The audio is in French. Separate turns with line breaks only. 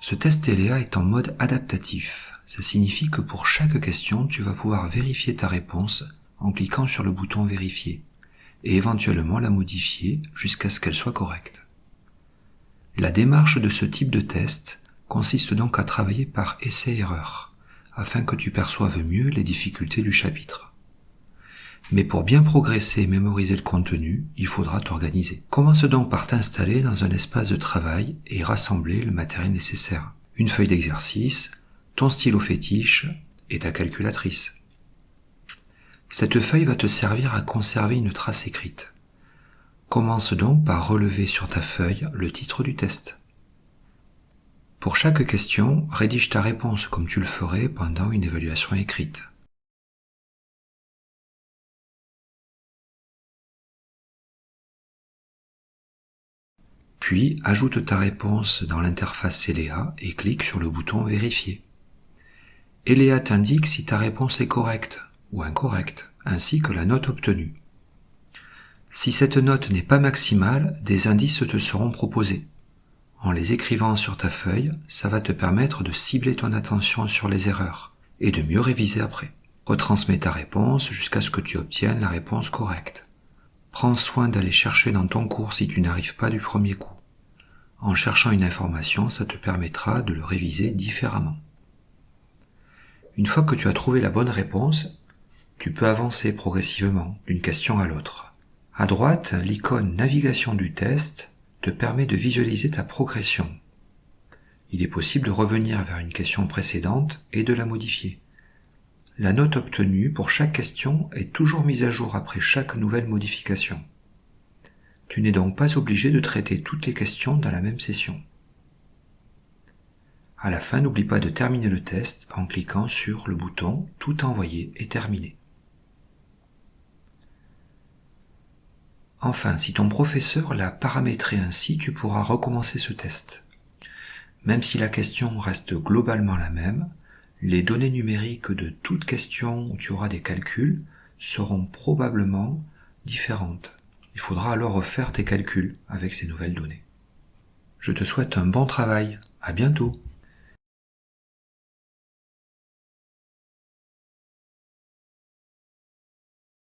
Ce test TLA est en mode adaptatif. Ça signifie que pour chaque question, tu vas pouvoir vérifier ta réponse en cliquant sur le bouton Vérifier et éventuellement la modifier jusqu'à ce qu'elle soit correcte. La démarche de ce type de test consiste donc à travailler par essai-erreur, afin que tu perçoives mieux les difficultés du chapitre. Mais pour bien progresser et mémoriser le contenu, il faudra t'organiser. Commence donc par t'installer dans un espace de travail et rassembler le matériel nécessaire. Une feuille d'exercice, ton stylo fétiche et ta calculatrice. Cette feuille va te servir à conserver une trace écrite. Commence donc par relever sur ta feuille le titre du test. Pour chaque question, rédige ta réponse comme tu le ferais pendant une évaluation écrite. Puis, ajoute ta réponse dans l'interface ELEA et clique sur le bouton Vérifier. ELEA t'indique si ta réponse est correcte ou incorrecte, ainsi que la note obtenue. Si cette note n'est pas maximale, des indices te seront proposés. En les écrivant sur ta feuille, ça va te permettre de cibler ton attention sur les erreurs et de mieux réviser après. Retransmets ta réponse jusqu'à ce que tu obtiennes la réponse correcte. Prends soin d'aller chercher dans ton cours si tu n'arrives pas du premier coup. En cherchant une information, ça te permettra de le réviser différemment. Une fois que tu as trouvé la bonne réponse, tu peux avancer progressivement d'une question à l'autre. À droite, l'icône Navigation du test te permet de visualiser ta progression. Il est possible de revenir vers une question précédente et de la modifier. La note obtenue pour chaque question est toujours mise à jour après chaque nouvelle modification. Tu n'es donc pas obligé de traiter toutes les questions dans la même session. À la fin, n'oublie pas de terminer le test en cliquant sur le bouton « Tout envoyer et terminer ». Enfin, si ton professeur l'a paramétré ainsi, tu pourras recommencer ce test. Même si la question reste globalement la même, les données numériques de toute question où tu auras des calculs seront probablement différentes. Il faudra alors refaire tes calculs avec ces nouvelles données. Je te souhaite un bon travail. À bientôt.